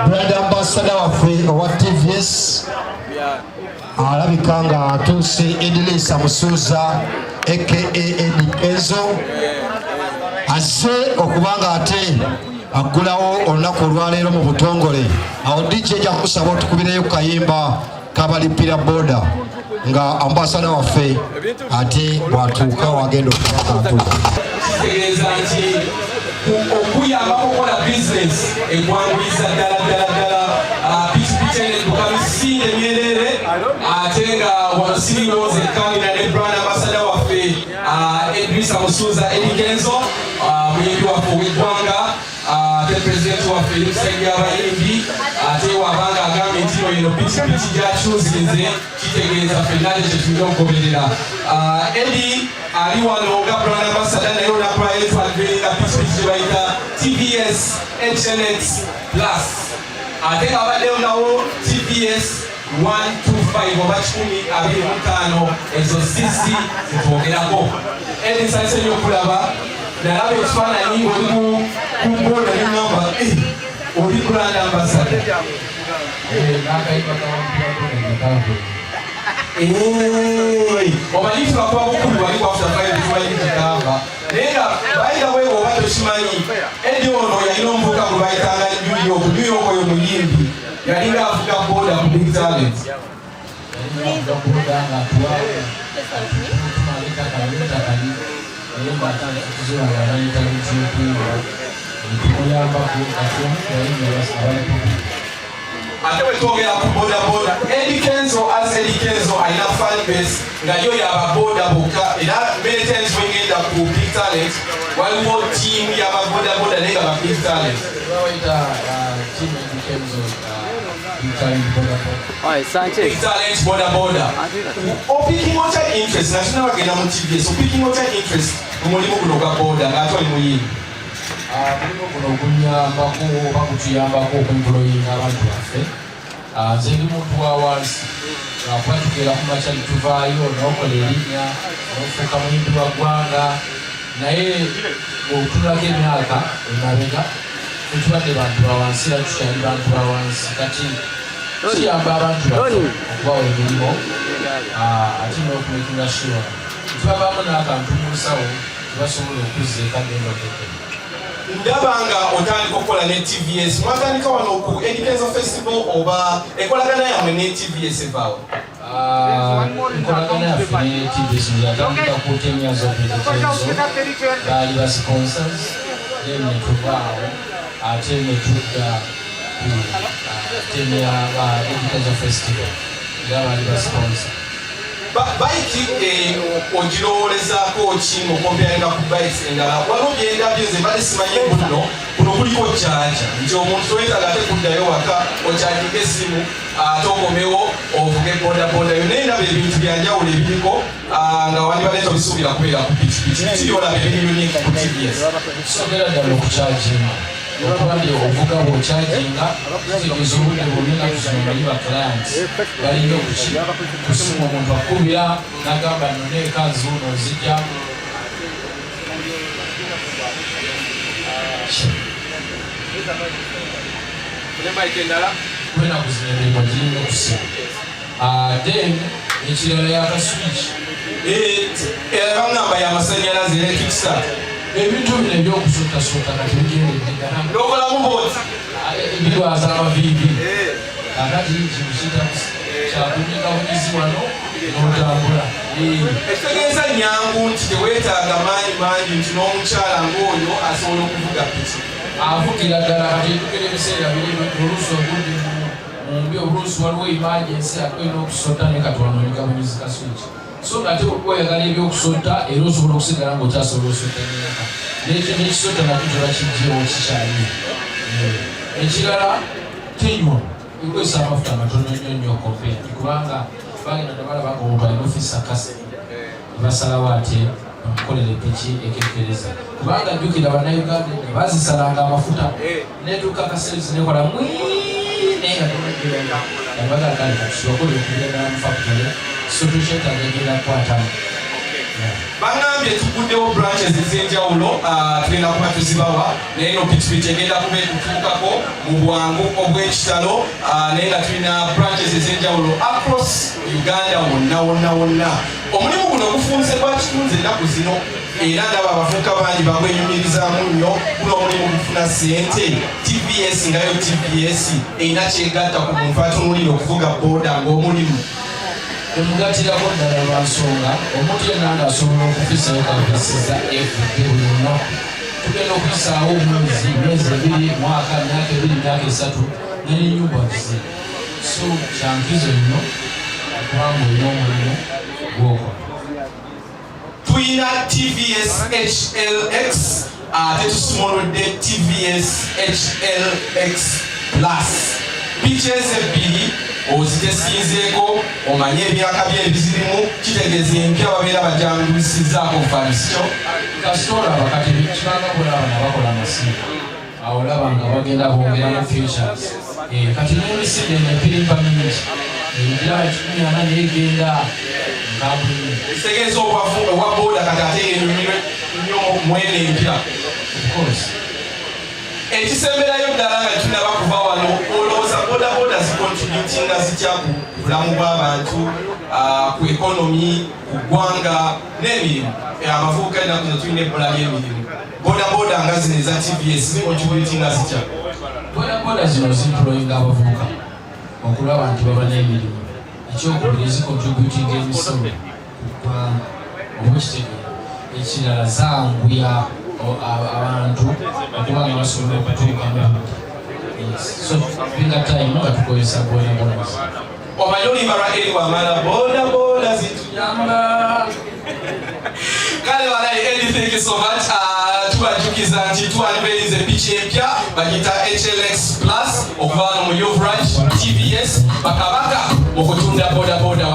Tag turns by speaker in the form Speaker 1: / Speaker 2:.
Speaker 1: brand ambassador waffe owa TVS alabika nga atuuse Eddy Amusanyukidde aka Eddy Kenzo azze okubanga ate aggulawo olunaku olwaleero mu butongole. Awo DJ ejja kusaba otukubireyo kayimba kabalipira boda nga ambassador waffe ate bwatuuka wagenda okuba
Speaker 2: kitegeeza nti okuyamba okukola bizinesi egwanguliza ddala pikipiki enedduka misinde myerere ate nga wansirirooza ekkamira ne brand ambassador waffe Eddy Amusanyukidde Eddy Kenzo muyimbi waffe ow'eggwanga ate pulezidenti waffe emusajja abayimbi ate wabanga agambye nti eno pikipiki gyakyuzize kitegeeza ffenna ekyo tulina okugoberera. Eddy ali wano nga brand ambassador naye olwakula yetwagenda pikipiki gye bayita TVS HNX Plus ate nga abaddeyo nawo TVS 125 oba 125 ezo sisi zetwogerako. Eddy nsalise nnyo okulaba nalaba ekifaananyi oli ku boda neŋŋamba oli brand ambassador omanyi tubakuba bukulu bali kwafutafaitubayikikamba naye nga bayita bwego oba tokimanyi Eddy ono yalina omuvuka gwe bayitanga New York oyo muyimbi yalinga avuga boda ku Big Talent ate bwe twogera ku bodaboda Eddy Kenzo as Eddy Kenzo alina fan base nga yo y'ababoda bokka era many times bwengenda ku Big Talent waliwo tiimu y'ababodaboda naye nga ba Big Talent Big Talent bodaboda opicking otya interest nakina bagenda mu TVS opicking otya interest mu mulimu guno gwa boda ng'ate oli muyimbi
Speaker 3: mulimu guno gunyambako oba kutuyambako okwemployinga abantu baffe nze ndi muntu wa wansi akuba tugera ku makya tuvaayo n'okola erinnya n'ofuuka muyimbi wa ggwanga naye otunulako emyaka emabega tetubadde bantu bawansi era tukyali bantu bawansi kati kiyamba abantu baffe okubawa emirimu ate n'okumakinga sure tubabaamu n'akantu mu nsawo tebasobola okuzza ekagenda okeke.
Speaker 2: ndaba nga otandika okukola ne TVS mwatandika wano ku Eddy Kenzo Festival oba enkolagana yammwe ne TVS evaawo?
Speaker 3: Enkolagana yaffe ne TVS yatandika ku 10 years of Eddy Kenzo baali ba sponsors then ne tuvaawo ate ne tudda ku temu ya Eddy Kenzo Festival era baali ba sponsor.
Speaker 2: Bayiki ogirowolezaako ki ng'okompeyaringa ku bayisi endala waliwo byendabyo ze mbadde simanyi buno kuno kuliko kyaja nti omuntu toyetaaga ate kuddayo waka okyaginga essimu ate okomewo ovuge bodaboda yo naye ndaba ebintu byanjawulo ebiriko nga wandibadde tobisuubira kubeera ku pikipiki kiri olaba ebiri unique ku TVS
Speaker 3: kisobera ddala okukyaginga okubadde ovuga bw'okyaginga kitegeeza obudde bw'olinaku zino bali ba clients balina okusimu omuntu akubira n'agamba nno ekanzu uno ozijja kwenaku zino emirimu girina okusimu then ekirala yakaswiki
Speaker 2: bangamba y'amasanyalaze nekikisa
Speaker 3: ebintu bino ebyokusootasooka kati
Speaker 2: bigendeddeganokolamu booti
Speaker 3: birwaza amaviivi akati kino kyakunyigabunizi wano n'otambula
Speaker 2: ekitegeeza nyangu nti teweetaaga maanyi mangi nti n'omukyala ng'oyo asobola okuvuga piki
Speaker 3: avugira ddala kati edukira ebiseera biri oluusi ogudde mumbi oluusi waliwo emergency akwena okusota ne kati wanonyigabunizi kaswiki so ngate okweyagala ebyokusota era osobola okusigala ng'okyasobola osota nyaka n'ekisota nakyo tebakijjeewo kikyali ekirala tenywa ekwesa amafuta amatono nnyo nnyo kompea kubanga bagenda dabala bagomba enofisa kase basalawo ate bamukolere piki ekekereza kubanga jjukira bannayuganda bazisalanga amafuta netuuka kaserisi nekola mwii naye nga tebagala kale katusobokole okugenda mu factory so tukyetaaga egenda kukwatamu.
Speaker 2: Bangambye tuguddewo branches ez'enjawulo tugenda kuba tuzibawa naye no pikipiki egenda kuba etutuukako mu bwangu obw'ekitalo naye nga tulina branches ez'enjawulo across Uganda wonna. Omulimu guno gufunze gwa kitunze ennaku zino era ndaba abavubuka bangi bagwenyumirizaamu nnyo guno omulimu gufuna ssente. TVS ngayo TVS erina kyegatta ku muntu atunulira okuvuga booda ng'omulimu
Speaker 3: emugatirako ddala lwa nsonga omuntu yenna ng'asobola okufisayo kavisiza everyday buli lunaku. Tugenda okuyisaawo omwezi, myezi 2, mwaka, myaka 2, myaka 3 n'ennyumba tuze. So kyankizo nnyo kubanga olina omulimu gw'okola.
Speaker 2: Tuyina TVS HLX ate tusumuludde TVS HLX Plus. Pictures ebbiri ozitesinzeeko omanye ebyaka bye ebizirimu kitegeeza empya babeera bajangulisizaako nfanisyo.
Speaker 3: Kasitoola abakati kibanga kulaba nga bakola amasimu awo olaba nga bagenda bongeramu features. Kati n'emisinde nepirimba mingi egira 14 neegenda nkabulimi.
Speaker 2: Kitegeeza obwa booda kati ate yenyumirwe nnyo mwene empya. Ekisemberayo ddala nga tunaba kuva wano olowooza bodaboda zikontributinga zitya ku bulamu bw'abantu ku ekonomi ku ggwanga n'emirimu. Abavubuka ennaku zino tulina ebbula ly'emirimu. Bodaboda nga zino eza TVS zikontributinga zitya?
Speaker 3: Bodaboda zino zimployinga abavubuka okulaba nti baba n'emirimu. Ekyokubiri zikontributinga emisolo ku ggwanga obwekitegeera. Ekirala zanguya abantu okuba nga basobola okutuukamu. So pinga time nga tukozesa bodaboda.
Speaker 2: Omanyi oluyimba lwa Eddy wamala bodaboda zituyamba. Kale walayi Eddy, thank you so much. Tubajjukiza nti twalibeerize piki empya bagiyita HLX Plus okuva wano mu Youth Ranch TVS bakabaka okutunda bodaboda.